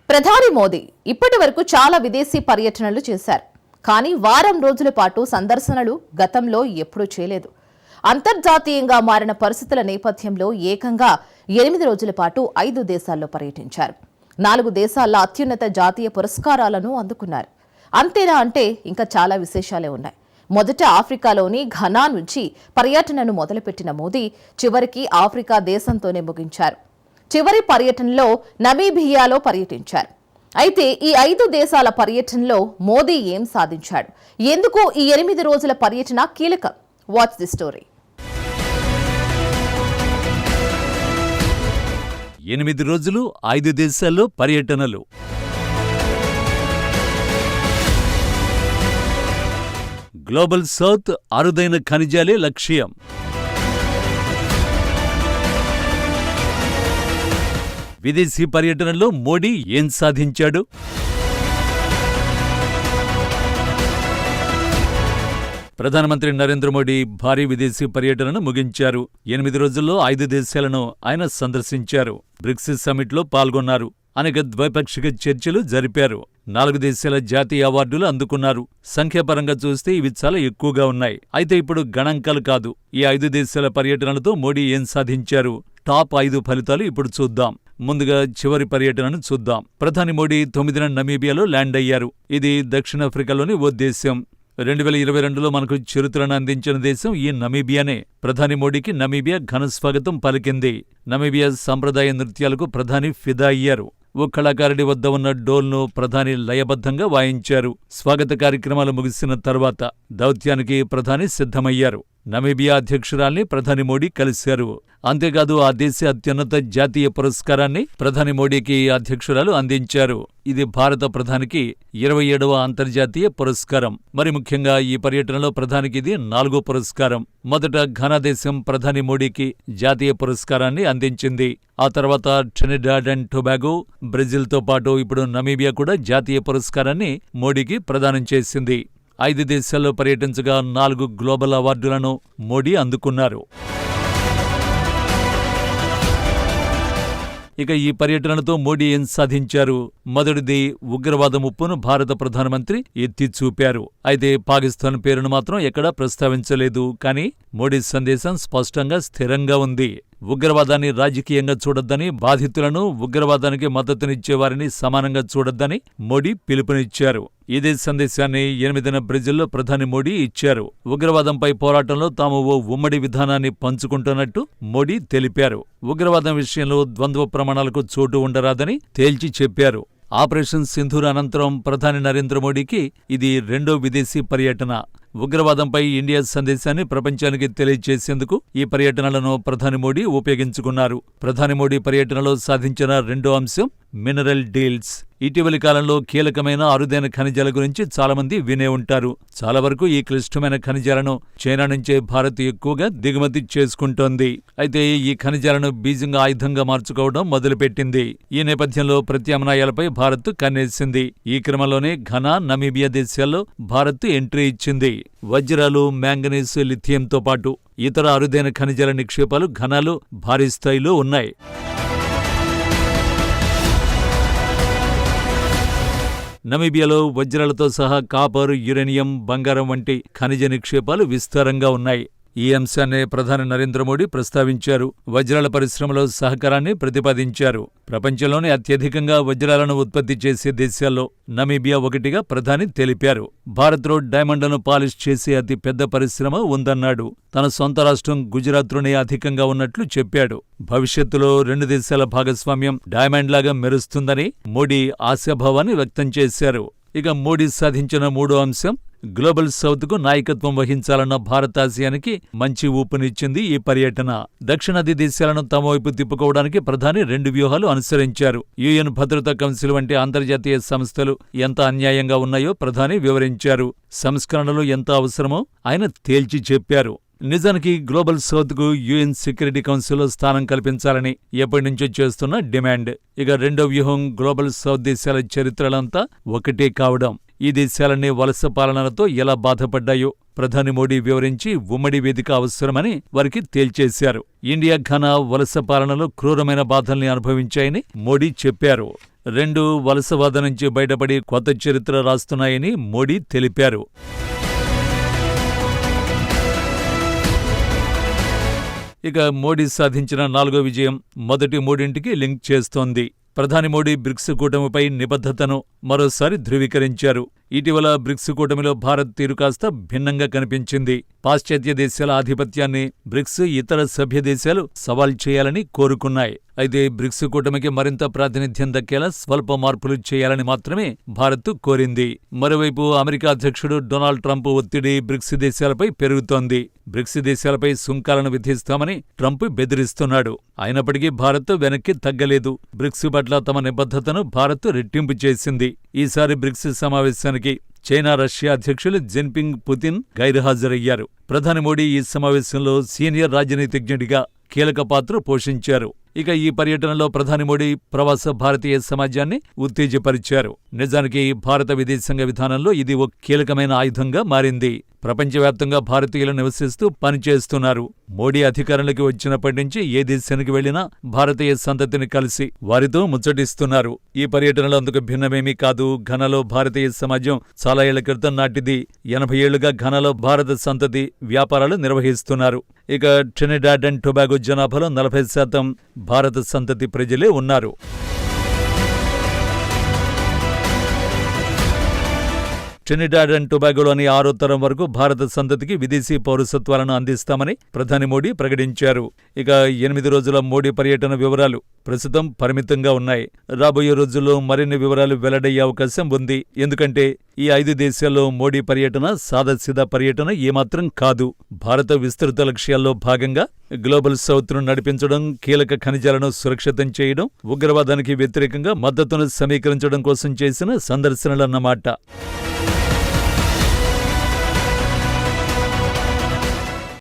ప్రధాని మోదీ ఇప్పటి వరకు చాలా విదేశీ పర్యటనలు చేశారు. కానీ వారం రోజుల పాటు సందర్శనలు గతంలో ఎప్పుడూ చేయలేదు. అంతర్జాతీయంగా మారిన పరిస్థితుల నేపథ్యంలో ఏకంగా 8 రోజుల పాటు 5 దేశాల్లో పర్యటించారు. 4 దేశాల అత్యున్నత జాతీయ పురస్కారాలను అందుకున్నారు. అంతేనా అంటే ఇంకా చాలా విశేషాలే ఉన్నాయి. మొదట ఆఫ్రికాలోని ఘనా నుంచి పర్యటనను మొదలుపెట్టిన మోదీ చివరికి ఆఫ్రికా దేశంతోనే ముగించారు. చివరి పర్యటనలో నమీబియాలో పర్యటించారు. అయితే ఈ 5 దేశాల పర్యటనలో మోదీ ఏం సాధించాడు? ఎందుకు ఈ 8 రోజుల పర్యటన కీలకం? What's the story? 8 రోజులు 5 దేశాల్లో పర్యటనలు. గ్లోబల్ సౌత్ అరుదైన ఖనిజాలే లక్ష్యం. విదేశీ పర్యటనలో మోడీ ఏం సాధించాడు? ప్రధానమంత్రి నరేంద్ర మోడీ భారీ విదేశీ పర్యటనను ముగించారు. 8 రోజుల్లో 5 దేశాలను ఆయన సందర్శించారు. బ్రిక్స్ సమ్మిట్లో పాల్గొన్నారు. అనేక ద్వైపాక్షిక చర్చలు జరిపారు. 4 దేశాల జాతీయ అవార్డులు అందుకున్నారు. సంఖ్యాపరంగా చూస్తే ఇవి చాలా ఎక్కువగా ఉన్నాయి. అయితే ఇప్పుడు గణాంకాలు కాదు. ఈ 5 దేశాల పర్యటనలతో మోడీ ఏం సాధించారు? టాప్ 5 ఫలితాలు ఇప్పుడు చూద్దాం. ముందుగా చివరి పర్యటనను చూద్దాం. ప్రధాని మోడీ 9న నమీబియాలో ల్యాండ్ అయ్యారు. ఇది దక్షిణాఫ్రికాలోని ఓ దేశం. 2022లో మనకు చరిత్రను అందించిన దేశం ఈ నమీబియానే. ప్రధాని మోడీకి నమీబియా ఘనస్వాగతం పలికింది. నమీబియా సంప్రదాయ నృత్యాలకు ప్రధాని ఫిదా అయ్యారు. ఓ కళాకారుడి వద్ద ఉన్న డోల్ను ప్రధాని లయబద్ధంగా వాయించారు. స్వాగత కార్యక్రమాలు ముగిసిన తర్వాత దౌత్యానికి ప్రధాని సిద్ధమయ్యారు. నమీబియా అధ్యక్షురాల్ని ప్రధాని మోడీ కలిశారు. అంతేకాదు ఆ దేశ అత్యున్నత జాతీయ పురస్కారాన్ని ప్రధాని మోడీకి అధ్యక్షురాలు అందించారు. ఇది భారత ప్రధానికి 27వ అంతర్జాతీయ పురస్కారం. మరి ముఖ్యంగా ఈ పర్యటనలో ప్రధానికి ఇది 4వ పురస్కారం. మొదట ఘనా దేశం ప్రధాని మోడీకి జాతీయ పురస్కారాన్ని అందించింది. ఆ తర్వాత ట్రినిడాడ్ అండ్ టొబాగో, బ్రెజిల్తో పాటు ఇప్పుడు నమీబియా కూడా జాతీయ పురస్కారాన్ని మోడీకి ప్రదానం చేసింది. 5 దేశాల్లో పర్యటించగా 4 గ్లోబల్ అవార్డులను మోడీ అందుకున్నారు. ఇక ఈ పర్యటనతో మోడీ ఏం సాధించారు? మొదటిది, ఉగ్రవాద ముప్పును భారత ప్రధానమంత్రి ఎత్తి చూపారు. అయితే పాకిస్తాన్ పేరును మాత్రం ఎక్కడా ప్రస్తావించలేదు. కానీ మోడీ సందేశం స్పష్టంగా స్థిరంగా ఉంది. ఉగ్రవాదాన్ని రాజకీయంగా చూడొద్దని, బాధితులను, ఉగ్రవాదానికి మద్దతునిచ్చేవారిని సమానంగా చూడొద్దని మోడీ పిలుపునిచ్చారు. ఇదే సందేశాన్ని 8న బ్రెజిల్లో ప్రధాని మోడీ ఇచ్చారు. ఉగ్రవాదంపై పోరాటంలో తాము ఓ ఉమ్మడి విధానాన్ని పంచుకుంటున్నట్టు మోడీ తెలిపారు. ఉగ్రవాదం విషయంలో ద్వంద్వ ప్రమాణాలకు చోటు ఉండరాదని తేల్చి చెప్పారు. ఆపరేషన్ సింధూర్ అనంతరం ప్రధాని నరేంద్ర మోడీకి ఇది 2వ విదేశీ పర్యటన. ఉగ్రవాదంపై ఇండియా సందేశాన్ని ప్రపంచానికి తెలియజేసేందుకు ఈ పర్యటనలను ప్రధాని మోడీ ఉపయోగించుకున్నారు. ప్రధాని మోడీ పర్యటనలో సాధించిన 2వ అంశం మినరల్ డీల్స్. ఇటీవలి కాలంలో కీలకమైన అరుదైన ఖనిజాల గురించి చాలామంది వినే ఉంటారు. చాలా వరకు ఈ క్లిష్టమైన ఖనిజాలను చైనా నుంచే భారత్ ఎక్కువగా దిగుమతి చేసుకుంటోంది. అయితే ఈ ఖనిజాలను బీజింగ్ ఆయుధంగా మార్చుకోవడం మొదలుపెట్టింది. ఈ నేపథ్యంలో ప్రత్యామ్నాయాలపై భారత్ కన్నేసింది. ఈ క్రమంలోనే ఘనా, నమీబియా దేశాల్లో భారత్ ఎంట్రీ ఇచ్చింది. వజ్రాలు, మ్యాంగనీస్, లిథియంతో పాటు ఇతర అరుదైన ఖనిజాల నిక్షేపాలు ఘనాలో భారీ స్థాయిలో ఉన్నాయి. నమీబియాలో వజ్రాలతో సహా కాపర్, యురేనియం, బంగారం వంటి ఖనిజ నిక్షేపాలు విస్తారంగా ఉన్నాయి. ఈ అంశాన్నే ప్రధాని నరేంద్ర మోడీ ప్రస్తావించారు. వజ్రాల పరిశ్రమలో సహకారాన్ని ప్రతిపాదించారు. ప్రపంచంలోనే అత్యధికంగా వజ్రాలను ఉత్పత్తి చేసే దేశాల్లో నమీబియా ఒకటిగా ప్రధాని తెలిపారు. భారత్లో డైమండ్లను పాలిష్ చేసే అతి పెద్ద పరిశ్రమ ఉందన్నాడు. తన సొంత రాష్ట్రం గుజరాత్లోనే అధికంగా ఉన్నట్లు చెప్పాడు. భవిష్యత్తులో 2 దేశాల భాగస్వామ్యం డైమండ్లాగా మెరుస్తుందని మోడీ ఆశాభావాన్ని వ్యక్తం చేశారు. ఇక మోడీ సాధించిన 3వ అంశం గ్లోబల్ సౌత్కు నాయకత్వం వహించాలన్న భారత ఆశయానికి మంచి ఊపునిచ్చింది ఈ పర్యటన. దక్షిణాది దేశాలను తమ వైపు తిప్పుకోవడానికి ప్రధాని 2 వ్యూహాలు అనుసరించారు. యుఎన్ భద్రతా కౌన్సిల్ వంటి అంతర్జాతీయ సంస్థలు ఎంత అన్యాయంగా ఉన్నాయో ప్రధాని వివరించారు. సంస్కరణలు ఎంత అవసరమో ఆయన తేల్చి చెప్పారు. నిజానికి గ్లోబల్ సౌత్కు యుఎన్ సెక్యూరిటీ కౌన్సిల్లో స్థానం కల్పించాలని ఎప్పటినుంచో చేస్తున్న డిమాండ్. ఇక 2వ వ్యూహం గ్లోబల్ సౌత్ దేశాల చరిత్రలంతా ఒకటే కావడం. ఈ దేశాలన్నీ వలస పాలనలతో ఎలా బాధపడ్డాయో, ప్రధాని మోడీ వివరించి ఉమ్మడి వేదిక అవసరమని వారికి తేల్చేశారు. ఇండియా ఘనా వలస పాలనలో క్రూరమైన బాధల్ని అనుభవించాయని మోడీ చెప్పారు. 2 వలసవాద నుంచి బయటపడి కొత్త చరిత్ర రాస్తున్నాయని మోడీ తెలిపారు. ఇక మోడీ సాధించిన 4వ విజయం మొదటి 3ంటికి లింక్ చేస్తోంది. ప్రధాని మోడీ బ్రిక్స్ కూటమిపై నిబద్ధతను మరోసారి ధృవీకరించారు. ఇటీవల బ్రిక్స్ కూటమిలో భారత్ తీరు కాస్త భిన్నంగా కనిపించింది. పాశ్చాత్య దేశాల ఆధిపత్యాన్ని బ్రిక్స్ ఇతర సభ్య దేశాలు సవాల్ చేయాలని కోరుకున్నాయి. అయితే బ్రిక్స్ కూటమికి మరింత ప్రాతినిధ్యం దక్కేలా స్వల్ప మార్పులు చేయాలని మాత్రమే భారత్ కోరింది. మరోవైపు అమెరికా అధ్యక్షుడు డొనాల్డ్ ట్రంప్ ఒత్తిడి బ్రిక్స్ దేశాలపై పెరుగుతోంది. బ్రిక్స్ దేశాలపై సుంకాలను విధిస్తామని ట్రంప్ బెదిరిస్తున్నాడు. అయినప్పటికీ భారత్ వెనక్కి తగ్గలేదు. బ్రిక్స్ పట్ల తమ నిబద్ధతను భారత్ రెట్టింపు చేసింది. ఈసారి బ్రిక్స్ సమావేశానికి చైనా, రష్యా అధ్యక్షులు జిన్పింగ్, పుతిన్ గైర్హాజరయ్యారు. ప్రధాని మోడీ ఈ సమావేశంలో సీనియర్ రాజనీతిజ్ఞుడిగా కీలక పాత్ర పోషించారు. ఇక ఈ పర్యటనలో ప్రధాని మోడీ ప్రవాస భారతీయ సమాజాన్ని ఉత్తేజపరిచారు. నిజానికి భారత విదేశాంగ విధానంలో ఇది ఓ కీలకమైన ఆయుధంగా మారింది. ప్రపంచవ్యాప్తంగా భారతీయులు నివసిస్తూ పనిచేస్తున్నారు. మోడీ అధికారంలోకి వచ్చినప్పటి నుంచి ఏ దేశానికి వెళ్లినా భారతీయ సంతతిని కలిసి వారితో ముచ్చటిస్తున్నారు. ఈ పర్యటనలో అందుకు భిన్నమేమీ కాదు. ఘనాలో భారతీయ సమాజం చాలా ఏళ్ల క్రితం నాటిది. 80 ఏళ్లుగా ఘనాలో భారత సంతతి వ్యాపారాలు నిర్వహిస్తున్నారు. ఇక ట్రినిడాడ్ అండ్ టొబాగో జనాభాలో 40% భారత సంతతి ప్రజలే ఉన్నారు. ట్రినిడాడ్ అండ్ టొబాగోలోని 6వ తరం వరకు భారత సంతతికి విదేశీ పౌరసత్వాలను అందిస్తామని ప్రధాని మోడీ ప్రకటించారు. ఇక 8 రోజుల మోడీ పర్యటన వివరాలు ప్రస్తుతం పరిమితంగా ఉన్నాయి. రాబోయే రోజుల్లో మరిన్ని వివరాలు వెల్లడయ్యే అవకాశం ఉంది. ఎందుకంటే ఈ 5 దేశాల్లో మోడీ పర్యటన సాదాసీదా పర్యటన ఏమాత్రం కాదు. భారత విస్తృత లక్ష్యాల్లో భాగంగా గ్లోబల్ సౌత్ను నడిపించడం, కీలక ఖనిజాలను సురక్షితం చేయడం, ఉగ్రవాదానికి వ్యతిరేకంగా మద్దతును సమీకరించడం కోసం చేసిన సందర్శనలన్నమాట.